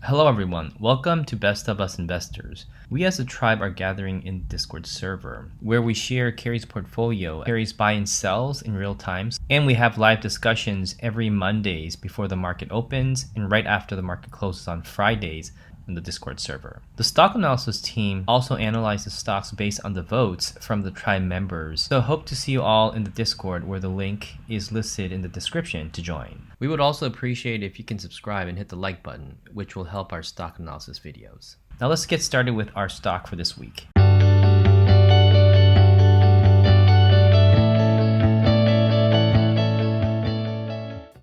Hello everyone, welcome to Best of Us Investors. We as a tribe are gathering in Discord server, where we share Carrie's portfolio, Carrie's buy and sells in real time, and we have live discussions every Mondays before the market opens and right after the market closes on Fridays in the Discord server. The stock analysis team also analyzes stocks based on the votes from the tribe members, so hope to see you all in the Discord where the link is listed in the description to join. We would also appreciate if you can subscribe and hit the like button, which will help our stock analysis videos. Now let's get started with our stock for this week.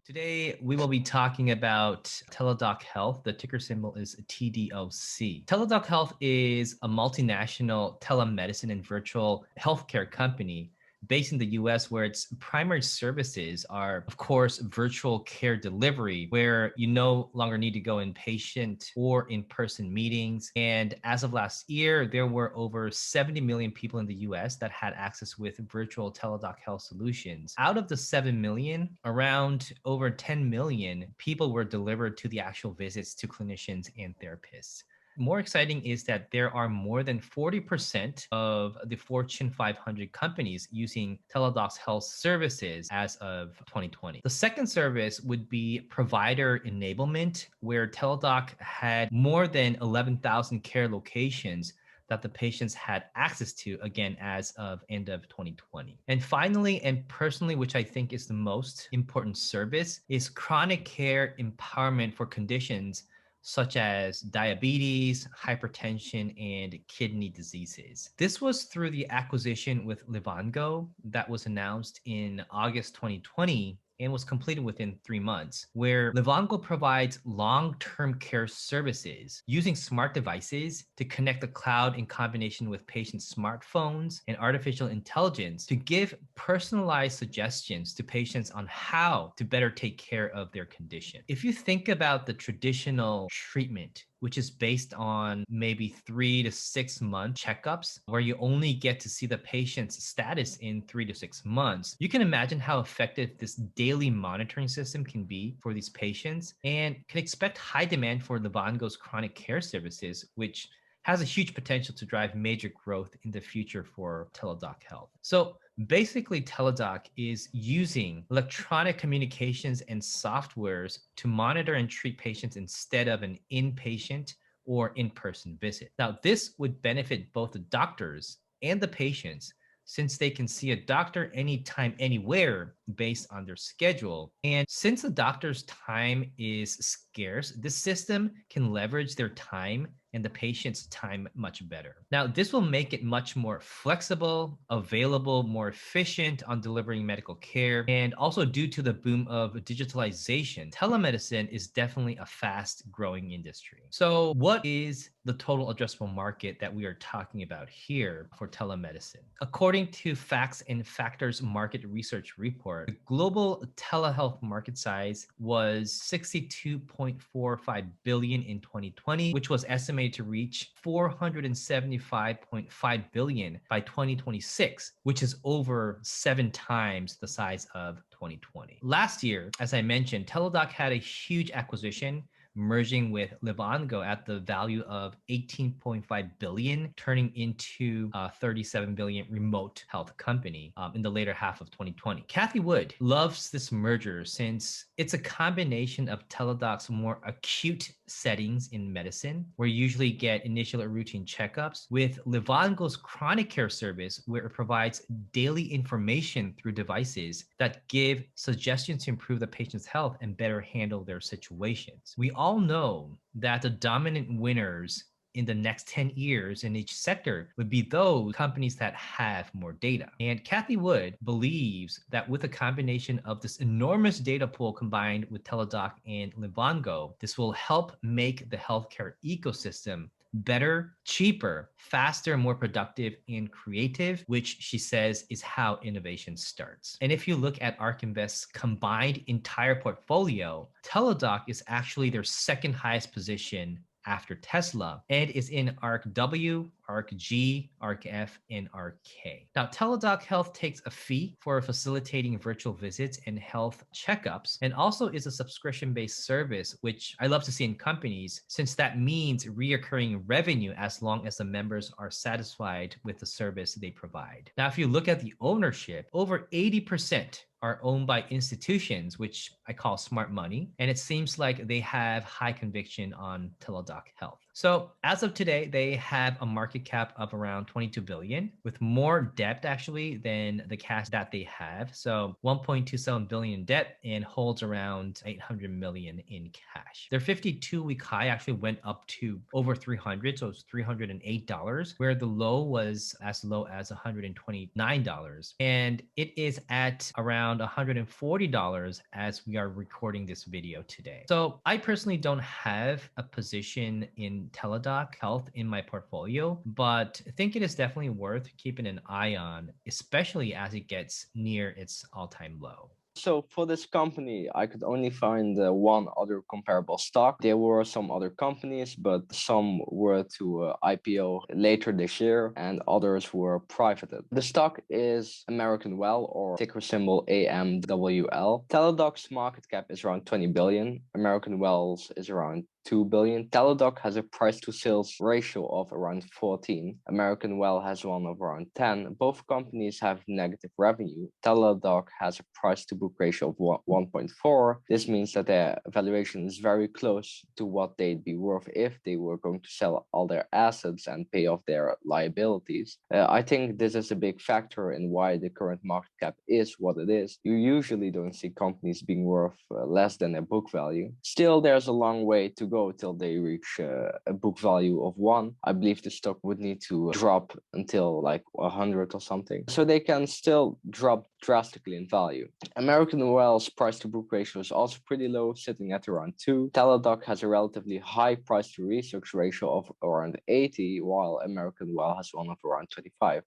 Today, we will be talking about Teladoc Health. The ticker symbol is TDOC. Teladoc Health is a multinational telemedicine and virtual healthcare company based in the US, where its primary services are, of course, virtual care delivery, where you no longer need to go inpatient or in-person meetings. And as of last year, there were over 70 million people in the US that had access with virtual Teladoc Health solutions. Out of the 7 million, around over 10 million people were delivered to the actual visits to clinicians and therapists. More exciting is that there are more than 40% of the Fortune 500 companies using Teladoc Health services as of 2020. The second service would be provider enablement, where Teladoc had more than 11,000 care locations that the patients had access to, again, as of end of 2020. And finally, and personally, which I think is the most important service, is chronic care empowerment for conditions such as diabetes, hypertension, and kidney diseases. This was through the acquisition with Livongo that was announced in August 2020 and was completed within 3 months, where Livongo provides long-term care services using smart devices to connect the cloud in combination with patients' smartphones and artificial intelligence to give personalized suggestions to patients on how to better take care of their condition. If you think about the traditional treatment, which is based on maybe 3 to 6 month checkups, where you only get to see the patient's status in 3 to 6 months. You can imagine how effective this daily monitoring system can be for these patients, and can expect high demand for Livongo's chronic care services, which has a huge potential to drive major growth in the future for Teladoc Health. So basically, Teladoc is using electronic communications and softwares to monitor and treat patients instead of an inpatient or in-person visit. Now, this would benefit both the doctors and the patients, since they can see a doctor anytime, anywhere based on their schedule. And since the doctor's time is scarce, this system can leverage their time and the patient's time much better. Now, this will make it much more flexible, available, more efficient on delivering medical care. And also, due to the boom of digitalization, telemedicine is definitely a fast growing industry. So what is the total addressable market that we are talking about here for telemedicine? According to Facts and Factors market research report, the global telehealth market size was 62.45 billion in 2020, which was estimated to reach 475.5 billion by 2026, which is over 7 times the size of 2020. Last year, as I mentioned, Teladoc had a huge acquisition, merging with Livongo at the value of 18.5 billion, turning into a 37 billion remote health company in the later half of 2020. Kathy Wood loves this merger since it's a combination of Teladoc's more acute settings in medicine, where you usually get initial or routine checkups, with Livongo's chronic care service, where it provides daily information through devices that give suggestions to improve the patient's health and better handle their situations. We all know that the dominant winners in the next 10 years in each sector would be those companies that have more data. And Kathy Wood believes that with a combination of this enormous data pool combined with Teladoc and Livongo, this will help make the healthcare ecosystem better, cheaper, faster, more productive, and creative, which she says is how innovation starts. And if you look at ARK Invest's combined entire portfolio, Teladoc is actually their second highest position after Tesla and is in ARK W, ARK G, ARK F, and ARK K. Now, Teladoc Health takes a fee for facilitating virtual visits and health checkups, and also is a subscription-based service, which I love to see in companies, since that means reoccurring revenue as long as the members are satisfied with the service they provide. Now, if you look at the ownership, over 80% are owned by institutions, which I call smart money. And it seems like they have high conviction on Teladoc Health. So as of today, they have a market cap of around 22 billion, with more debt actually than the cash that they have. So 1.27 billion debt and holds around 800 million in cash. Their 52-week high actually went up to over 300, so it's $308, where the low was as low as $129. And it is at around $140 as we are recording this video today. So I personally don't have a position in Teladoc Health in my portfolio, but I think it is definitely worth keeping an eye on, especially as it gets near its all-time low. So for this company, I could only find one other comparable stock. There were some other companies, but some were to IPO later this year and others were privated. The stock is American Well, or ticker symbol AMWL. Teladoc's market cap is around 20 billion. American Well's is around 2 billion. Teladoc has a price to sales ratio of around 14. American Well has one of around 10. Both companies have negative revenue. Teladoc has a price to book ratio of 1.4. This means that their valuation is very close to what they'd be worth if they were going to sell all their assets and pay off their liabilities. I think this is a big factor in why the current market cap is what it is. You usually don't see companies being worth less than their book value. Still, there's a long way to go till they reach a book value of 1. I believe the stock would need to drop until like 100 or something, so they can still drop drastically in value. American Well's price to book ratio is also pretty low, sitting at around 2. Teladoc has a relatively high price to research ratio of around 80, while American Well has one of around 25.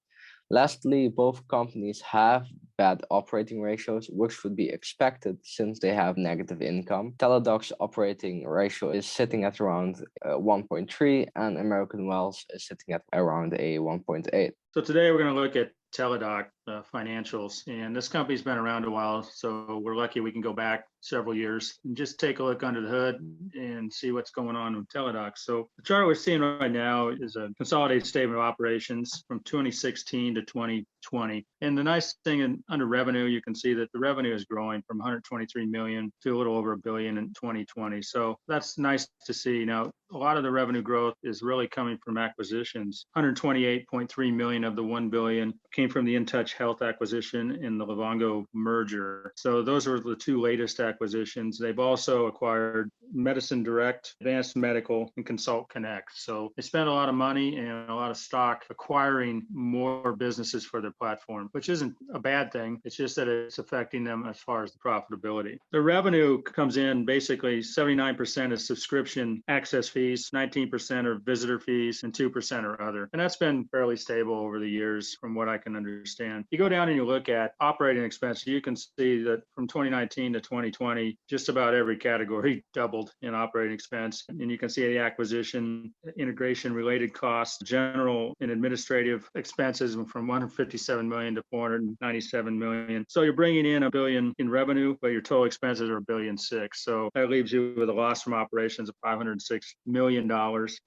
Lastly, both companies have bad operating ratios, which would be expected since they have negative income. Teladoc's operating ratio is sitting at around 1.3, and American Well's is sitting at around a 1.8. So today we're going to look at Teladoc financials, and this company's been around a while, so we're lucky we can go back several years and just take a look under the hood and see what's going on with Teladoc. So the chart we're seeing right now is a consolidated statement of operations from 2016 to 2020. And the nice thing under revenue, you can see that the revenue is growing from 123 million to a little over $1 billion in 2020. So that's nice to see. Now, a lot of the revenue growth is really coming from acquisitions. 128.3 million of the 1 billion came from the InTouch Health acquisition and the Livongo merger. So those are the two latest acquisitions. They've also acquired Medicine Direct, Advanced Medical, and Consult Connect. So they spent a lot of money and a lot of stock acquiring more businesses for their platform, which isn't a bad thing. It's just that it's affecting them as far as the profitability. The revenue comes in basically 79% is subscription access fees, 19% are visitor fees, and 2% are other. And that's been fairly stable over the years from what I can understand. You go down and you look at operating expenses, you can see that from 2019 to 2020, just about every category doubled in operating expense. And you can see the acquisition, integration related costs, general and administrative expenses from 157 million to 497 million. So you're bringing in $1 billion in revenue, but your total expenses are $1.6 billion. So that leaves you with a loss from operations of $506 million.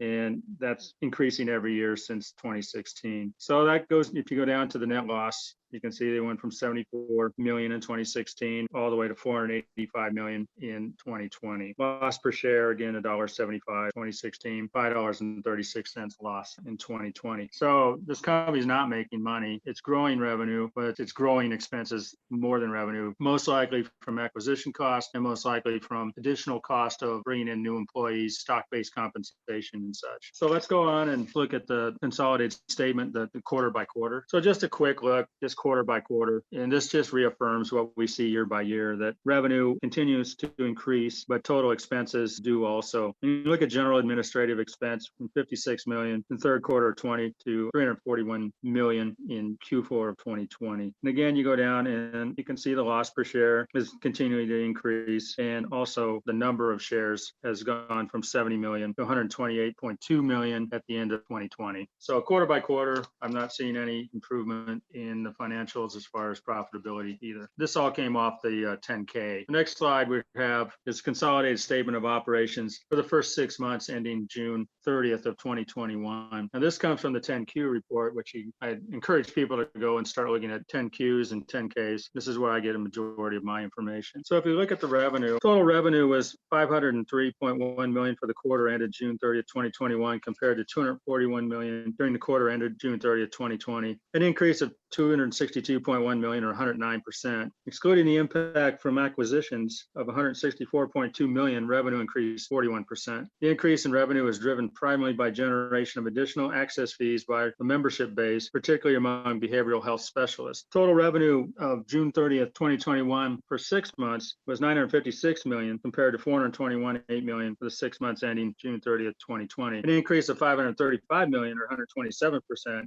And that's increasing every year since 2016. So that goes, if you go down to the net loss, you can see they went from 74 million in 2016 all the way to 485 million in 2020. Loss per share, again, $1.75, 2016, $5.36 loss in 2020. So this company is not making money. It's growing revenue, but it's growing expenses more than revenue, most likely from acquisition costs and most likely from additional cost of bringing in new employees, stock-based compensation and such. So let's go on and look at the consolidated statement, the quarter by quarter. So just a quick look, just quarter by quarter. And this just reaffirms what we see year by year, that revenue continues to increase, but total expenses do also. When you look at general administrative expense from 56 million in third quarter of 20 to 341 million in Q4 of 2020. And again, you go down and you can see the loss per share is continuing to increase. And also the number of shares has gone from 70 million to 128.2 million at the end of 2020. So quarter by quarter, I'm not seeing any improvement in the financials as far as profitability either. This all came off the 10K. The next slide we have is consolidated statement of operations for the first 6 months ending June 30th of 2021. And this comes from the 10Q report, which I encourage people to go and start looking at 10Qs and 10Ks. This is where I get a majority of my information. So if you look at the revenue, total revenue was 503.1 million for the quarter ended June 30th, 2021, compared to 241 million during the quarter ended June 30th, 2020, an increase of 262.1 million or 109%. Excluding the impact from acquisitions of 164.2 million, revenue increased 41%. The increase in revenue is driven primarily by generation of additional access fees by the membership base, particularly among behavioral health specialists. Total revenue of June 30th, 2021 for 6 months was 956 million compared to 421.8 million for the 6 months ending June 30th, 2020, an increase of 535 million or 127%.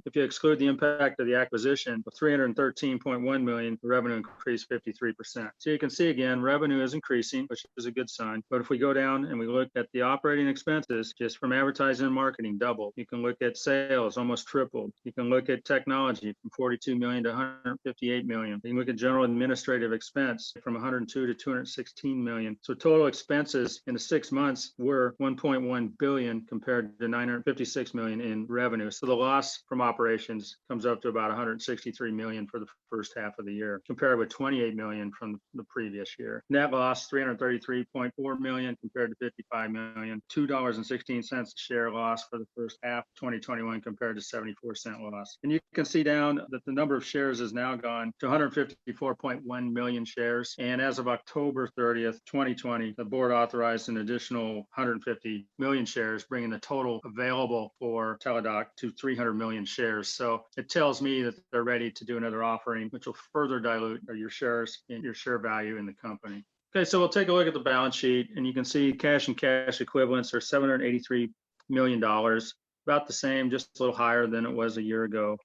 If you exclude the impact of the acquisition of 313.1 million, the revenue increased 53%. So you can see again, revenue is increasing, which is a good sign. But if we go down and we look at the operating expenses, just from advertising and marketing, doubled. You can look at sales, almost tripled. You can look at technology from 42 million to 158 million. You can look at general administrative expense from 102 to 216 million. So total expenses in the 6 months were 1.1 billion compared to 956 million in revenue. So the loss from operations comes up to about 163 million for the first half of the year, compared with 28 million from the previous year. Net loss, 333.4 million compared to 55 million. $2.16 a share loss for the first half of 2021 compared to 74-cent loss. And you can see down that the number of shares has now gone to 154.1 million shares. And as of October 30th, 2020, the board authorized an additional 150 million shares, bringing the total available for Teladoc to 300 million shares. So it tells me that they're ready to do another offering, which will further dilute your shares and your share value in the company. Okay, so we'll take a look at the balance sheet, and you can see cash and cash equivalents are $783 million, about the same, just a little higher than it was a year ago.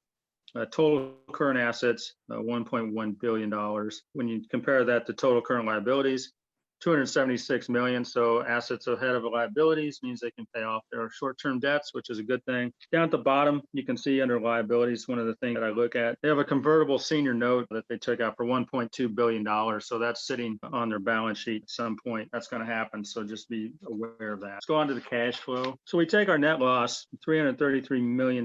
Total current assets, $1.1 billion. When you compare that to total current liabilities, 276 million. So assets ahead of liabilities means they can pay off their short-term debts, which is a good thing. Down at the bottom, you can see under liabilities, one of the things that I look at, they have a convertible senior note that they took out for $1.2 billion. So that's sitting on their balance sheet at some point. That's going to happen. So just be aware of that. Let's go on to the cash flow. So we take our net loss, $333 million.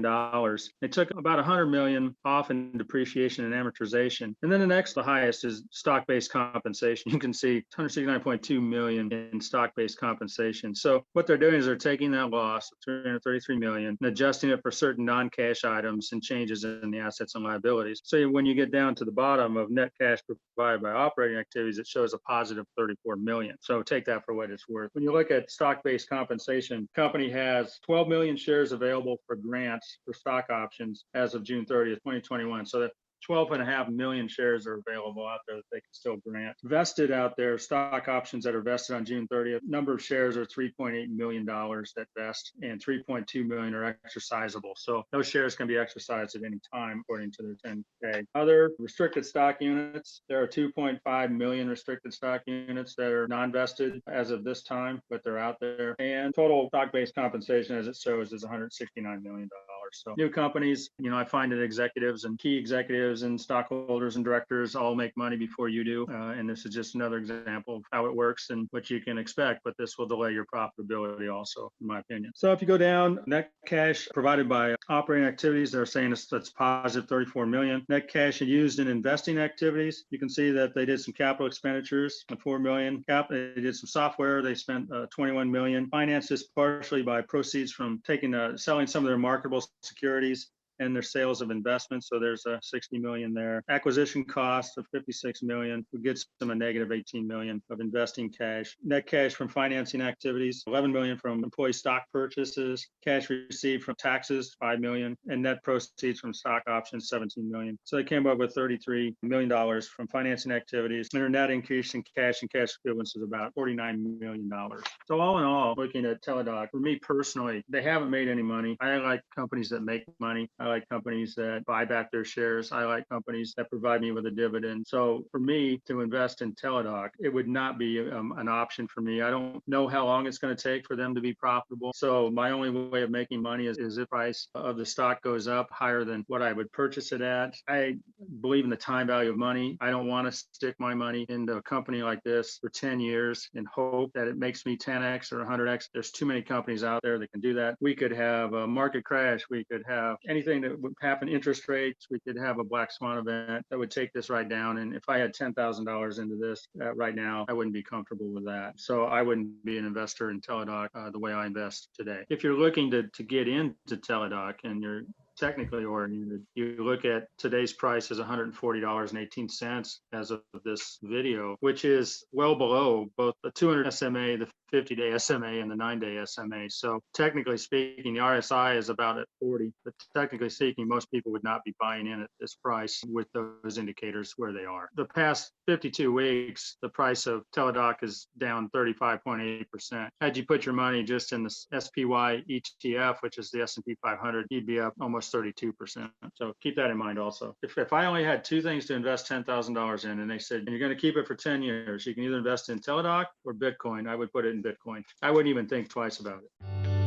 They took about 100 million off in depreciation and amortization. And then the next, the highest, is stock-based compensation. You can see 169.2 million in stock-based compensation. So what they're doing is they're taking that loss of 333 million and adjusting it for certain non-cash items and changes in the assets and liabilities. So when you get down to the bottom of net cash provided by operating activities, it shows a positive 34 million. So take that for what it's worth. When you look at stock-based compensation, the company has 12 million shares available for grants for stock options as of June 30th, 2021. So that 12.5 million shares are available out there that they can still grant. Vested out there, stock options that are vested on June 30th, number of shares are $3.8 million that vest, and 3.2 million are exercisable. So those shares can be exercised at any time according to their 10K. Other restricted stock units, there are 2.5 million restricted stock units that are non-vested as of this time, but they're out there. And total stock-based compensation, as it shows, is $169 million. So new companies, I find that executives and key executives and stockholders and directors all make money before you do. And this is just another example of how it works and what you can expect, but this will delay your profitability also, in my opinion. So if you go down, net cash provided by operating activities, they're saying that's positive 34 million. Net cash used in investing activities, you can see that they did some capital expenditures of 4 million. They did some software, they spent 21 million. Financed this partially by proceeds from selling some of their marketable securities and their sales of investments. So there's a 60 million there. Acquisition cost of 56 million, who gets them a negative 18 million of investing cash. Net cash from financing activities, 11 million from employee stock purchases, cash received from taxes, 5 million, and net proceeds from stock options, 17 million. So they came up with $33 million from financing activities. And their net increase in cash and cash equivalents is about $49 million. So all in all, looking at Teladoc, for me personally, they haven't made any money. I like companies that make money. I like companies that buy back their shares. I like companies that provide me with a dividend. So for me to invest in Teladoc, it would not be an option for me. I don't know how long it's going to take for them to be profitable. So my only way of making money is if the price of the stock goes up higher than what I would purchase it at. I believe in the time value of money. I don't want to stick my money into a company like this for 10 years and hope that it makes me 10x or 100x. There's too many companies out there that can do that. We could have a market crash. We could have anything that would happen, interest rates. We could have a black swan event that would take this right down. And if I had $10,000 into this right now, I wouldn't be comfortable with that. So I wouldn't be an investor in Teladoc the way I invest today. If you're looking to get into Teladoc and you're technically oriented, you look at today's price is $140.18 as of this video, which is well below both the 200 SMA, the 50-day SMA, and the 9-day SMA. So technically speaking, the RSI is about at 40, but technically speaking, most people would not be buying in at this price with those indicators where they are. The past 52 weeks, the price of Teladoc is down 35.8%. Had you put your money just in the SPY ETF, which is the S&P 500, you'd be up almost 32%. So keep that in mind also. If I only had two things to invest $10,000 in, and they said, you're going to keep it for 10 years, you can either invest in Teladoc or Bitcoin, I would put it in Bitcoin. I wouldn't even think twice about it.